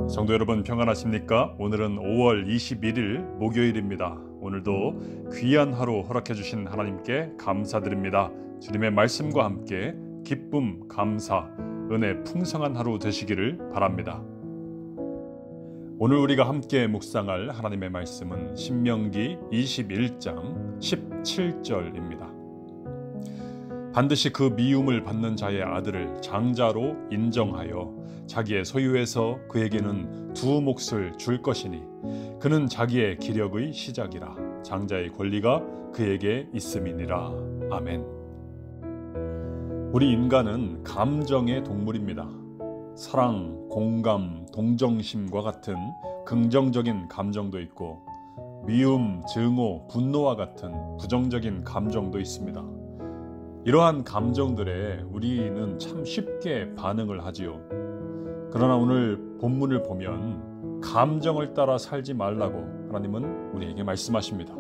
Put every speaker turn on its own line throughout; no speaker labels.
성도 여러분 평안하십니까? 오늘은 5월 21일 목요일입니다. 오늘도 귀한 하루 허락해 주신 하나님께 감사드립니다. 주님의 말씀과 함께 기쁨, 감사, 은혜 풍성한 하루 되시기를 바랍니다. 오늘 우리가 함께 묵상할 하나님의 말씀은 신명기 21장 17절입니다. 반드시 그 미움을 받는 자의 아들을 장자로 인정하여 자기의 소유에서 그에게는 두 몫을 줄 것이니 그는 자기의 기력의 시작이라 장자의 권리가 그에게 있음이니라. 아멘. 우리 인간은 감정의 동물입니다. 사랑, 공감, 동정심과 같은 긍정적인 감정도 있고 미움, 증오, 분노와 같은 부정적인 감정도 있습니다. 이러한 감정들에 우리는 참 쉽게 반응을 하지요. 그러나 오늘 본문을 보면 감정을 따라 살지 말라고 하나님은 우리에게 말씀하십니다.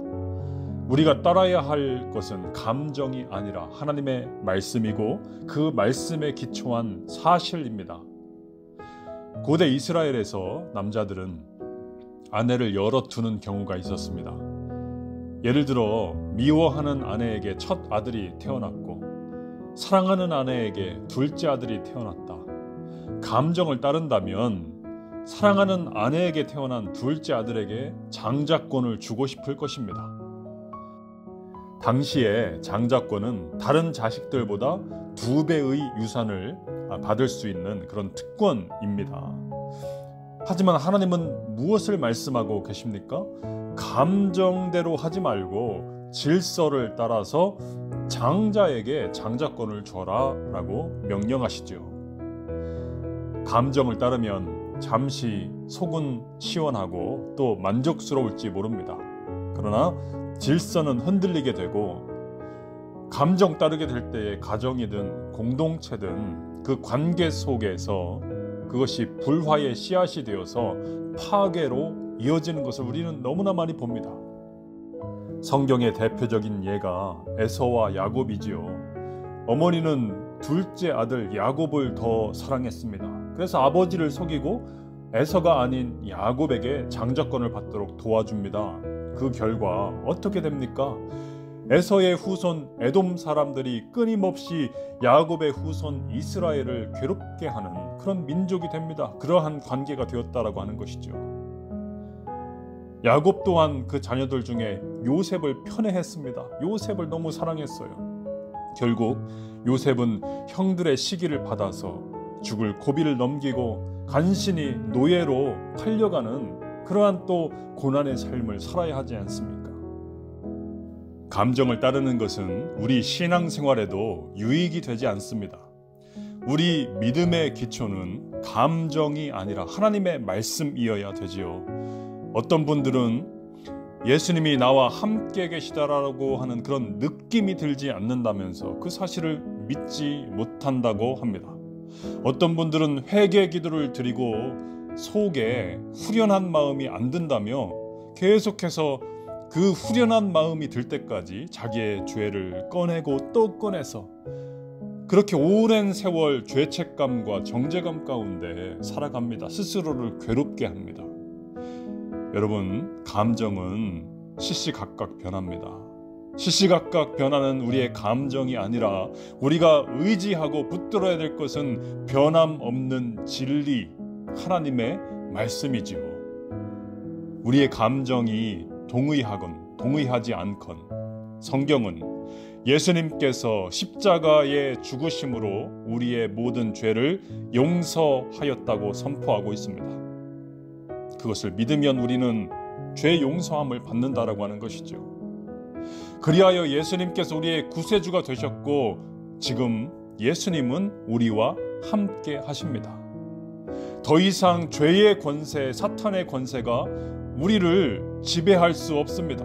우리가 따라야 할 것은 감정이 아니라 하나님의 말씀이고 그 말씀에 기초한 사실입니다. 고대 이스라엘에서 남자들은 아내를 여러 두는 경우가 있었습니다. 예를 들어 미워하는 아내에게 첫 아들이 태어났고 사랑하는 아내에게 둘째 아들이 태어났다. 감정을 따른다면 사랑하는 아내에게 태어난 둘째 아들에게 장자권을 주고 싶을 것입니다. 당시에 장자권은 다른 자식들보다 2배의 유산을 받을 수 있는 그런 특권입니다. 하지만 하나님은 무엇을 말씀하고 계십니까? 감정대로 하지 말고 질서를 따라서 장자에게 장자권을 줘라 라고 명령하시죠. 감정을 따르면 잠시 속은 시원하고 또 만족스러울지 모릅니다. 그러나 질서는 흔들리게 되고 감정 따르게 될 때에 가정이든 공동체든 그 관계 속에서 그것이 불화의 씨앗이 되어서 파괴로 이어지는 것을 우리는 너무나 많이 봅니다. 성경의 대표적인 예가 에서와 야곱이지요. 어머니는 둘째 아들 야곱을 더 사랑했습니다. 그래서 아버지를 속이고 에서가 아닌 야곱에게 장자권을 받도록 도와줍니다. 그 결과 어떻게 됩니까? 에서의 후손 에돔 사람들이 끊임없이 야곱의 후손 이스라엘을 괴롭게 하는 그런 민족이 됩니다. 그러한 관계가 되었다라고 하는 것이죠. 야곱 또한 그 자녀들 중에 요셉을 편애했습니다. 요셉을 너무 사랑했어요. 결국 요셉은 형들의 시기를 받아서 죽을 고비를 넘기고 간신히 노예로 팔려가는 그러한 또 고난의 삶을 살아야 하지 않습니까? 감정을 따르는 것은 우리 신앙생활에도 유익이 되지 않습니다. 우리 믿음의 기초는 감정이 아니라 하나님의 말씀이어야 되지요. 어떤 분들은 예수님이 나와 함께 계시다라고 하는 그런 느낌이 들지 않는다면서 그 사실을 믿지 못한다고 합니다. 어떤 분들은 회개 기도를 드리고 속에 후련한 마음이 안 든다며 계속해서 그 후련한 마음이 들 때까지 자기의 죄를 꺼내고 또 꺼내서 그렇게 오랜 세월 죄책감과 정죄감 가운데 살아갑니다. 스스로를 괴롭게 합니다. 여러분, 감정은 시시각각 변합니다. 시시각각 변하는 우리의 감정이 아니라 우리가 의지하고 붙들어야 될 것은 변함없는 진리, 하나님의 말씀이지요. 우리의 감정이 동의하건 동의하지 않건 성경은 예수님께서 십자가의 죽으심으로 우리의 모든 죄를 용서하였다고 선포하고 있습니다. 그것을 믿으면 우리는 죄 용서함을 받는다라고 하는 것이죠. 그리하여 예수님께서 우리의 구세주가 되셨고 지금 예수님은 우리와 함께 하십니다. 더 이상 죄의 권세, 사탄의 권세가 우리를 지배할 수 없습니다.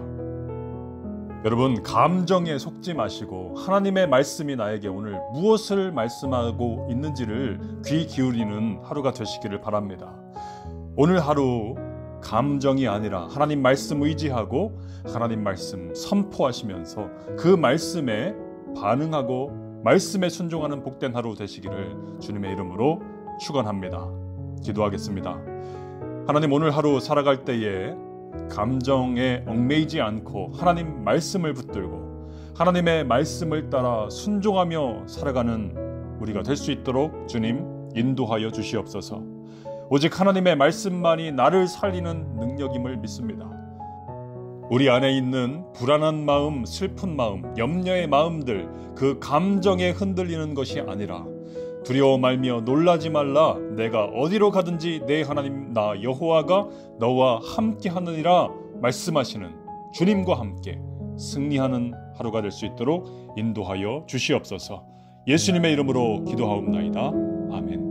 여러분, 감정에 속지 마시고 하나님의 말씀이 나에게 오늘 무엇을 말씀하고 있는지를 귀 기울이는 하루가 되시기를 바랍니다. 오늘 하루 감정이 아니라 하나님 말씀 의지하고 하나님 말씀 선포하시면서 그 말씀에 반응하고 말씀에 순종하는 복된 하루 되시기를 주님의 이름으로 축원합니다. 기도하겠습니다. 하나님, 오늘 하루 살아갈 때에 감정에 얽매이지 않고 하나님 말씀을 붙들고 하나님의 말씀을 따라 순종하며 살아가는 우리가 될 수 있도록 주님 인도하여 주시옵소서. 오직 하나님의 말씀만이 나를 살리는 능력임을 믿습니다. 우리 안에 있는 불안한 마음, 슬픈 마음, 염려의 마음들, 그 감정에 흔들리는 것이 아니라 두려워 말며 놀라지 말라, 내가 어디로 가든지 내 하나님 나 여호와가 너와 함께 하느니라 말씀하시는 주님과 함께 승리하는 하루가 될 수 있도록 인도하여 주시옵소서. 예수님의 이름으로 기도하옵나이다. 아멘.